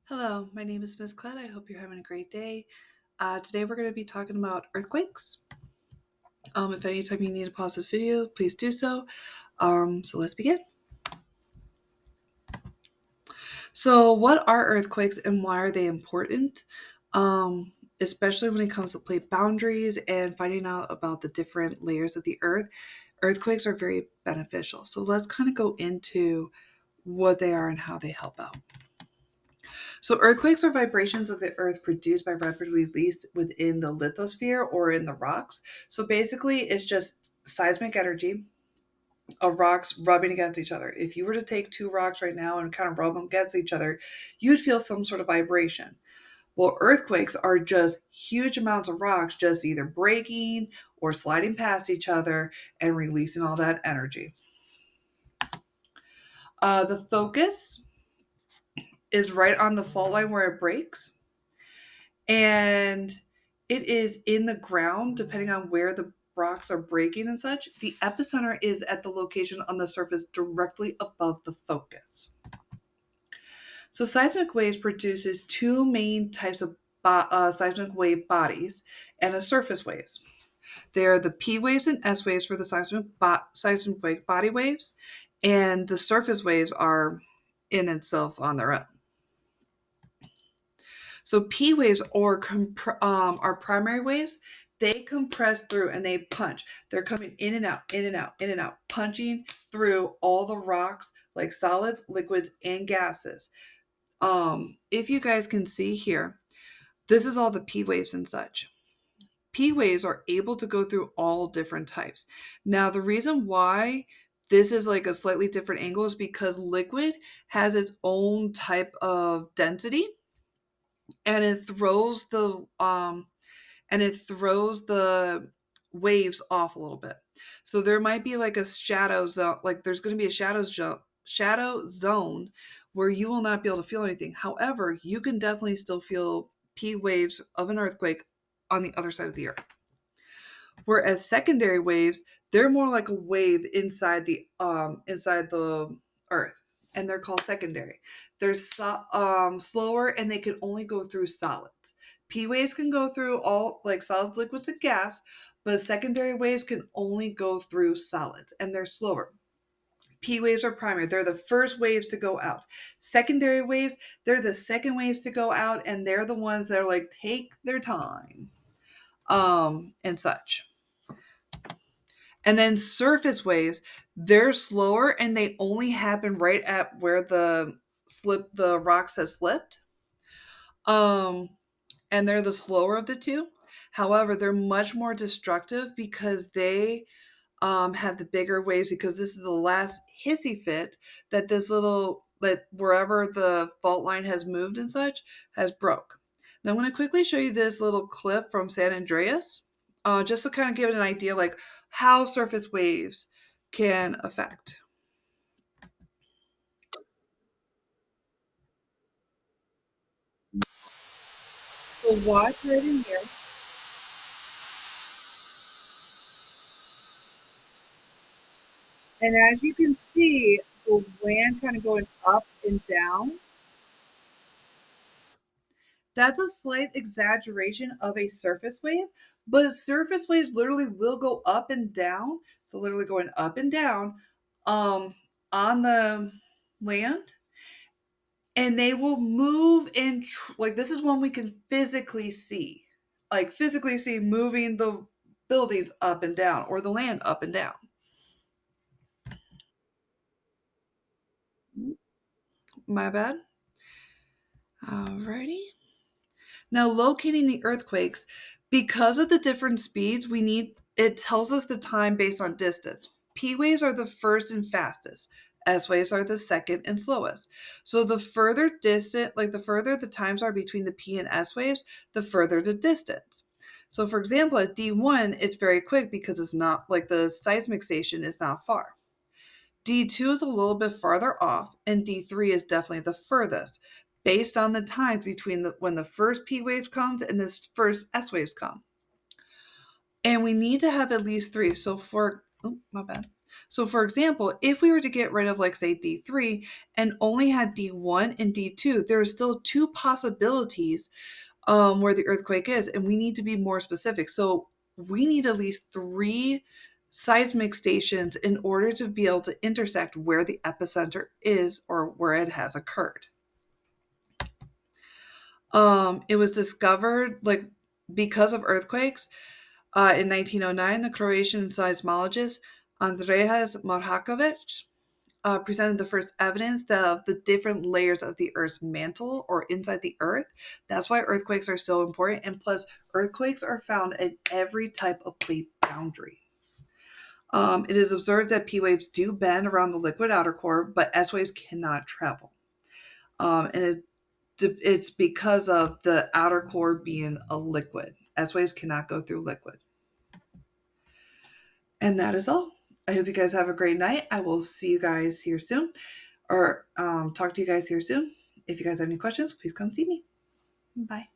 Hello, my name is Miss Cled. I hope you're having a great day. Today we're going to be talking about earthquakes. If anytime you need to pause this video, please do so. So let's begin. So, what are earthquakes and why are they important? Especially when it comes to plate boundaries and finding out about the different layers of the earth, earthquakes are very beneficial. So let's kind of go into what they are and how they help out. So, earthquakes are vibrations of the earth produced by rapid release within the lithosphere or in the rocks. So, basically, it's just seismic energy of rocks rubbing against each other. If you were to take two rocks right now and kind of rub them against each other, you'd feel some sort of vibration. Well, earthquakes are just huge amounts of rocks just either breaking or sliding past each other and releasing all that energy. The focus is right on the fault line where it breaks. And it is in the ground, depending on where the rocks are breaking and such. The epicenter is at the location on the surface directly above the focus. So seismic waves produces two main types of seismic wave bodies and a surface waves. They are the P waves and S waves for the seismic wave body waves, and the surface waves are in itself on their own. So P waves are primary waves. They compress through and they punch. They're coming in and out, in and out, in and out, punching through all the rocks like solids, liquids, and gases. If you guys can see here, this is all the P waves and such. P waves are able to go through all different types. Now, the reason why this is like a slightly different angle is because liquid has its own type of density and it throws the waves off a little bit. So there might be like a shadow zone, like there's going to be a shadow zone where you will not be able to feel anything. However, you can definitely still feel P waves of an earthquake on the other side of the earth. Whereas secondary waves, they're more like a wave inside the earth, and they're called secondary. They're slower, and they can only go through solids. P waves can go through all like solids, liquids, and gas, but secondary waves can only go through solids, and they're slower. P waves are primary. They're the first waves to go out. Secondary waves, they're the second waves to go out, and they're the ones that are like take their time, and such. And then surface waves, they're slower and they only happen right at where the rocks has slipped. Um, and they're the slower of the two. However, they're much more destructive because they have the bigger waves because this is the last hissy fit that wherever the fault line has moved and such has broke. Now I'm going to quickly show you this little clip from San Andreas, just to kind of give it an idea like how surface waves can affect. So watch right in here. And as you can see, the land kind of going up and down. That's a slight exaggeration of a surface wave, but surface waves literally will go up and down. So literally going up and down um, on the land, and they will move in like this is one we can physically see, like physically see moving the buildings up and down or the land up and down. My bad. Alrighty. Now, locating the earthquakes, because of the different speeds we need, it tells us the time based on distance. P waves are the first and fastest. S waves are the second and slowest. So the further distant, like the further the times are between the P and S waves, the further the distance. So for example, at D1, it's very quick because it's not like the seismic station is not far. D2 is a little bit farther off, and D3 is definitely the furthest, based on the times between when the first P wave comes and this first S waves come. And we need to have at least three. So my bad. So, for example, if we were to get rid of, like, say, D3 and only had D1 and D2, there are still two possibilities where the earthquake is, and we need to be more specific. So, we need at least three seismic stations in order to be able to intersect where the epicenter is or where it has occurred. It was discovered like because of earthquakes in 1909. The Croatian seismologist Andrejas Marhakovic presented the first evidence of the different layers of the Earth's mantle or inside the Earth. That's why earthquakes are so important. And plus, earthquakes are found at every type of plate boundary. It is observed that P waves do bend around the liquid outer core, but S waves cannot travel. And it's because of the outer core being a liquid. S waves cannot go through liquid. And that is all. I hope you guys have a great night. I will see you guys here soon, or talk to you guys here soon. If you guys have any questions, please come see me. Bye.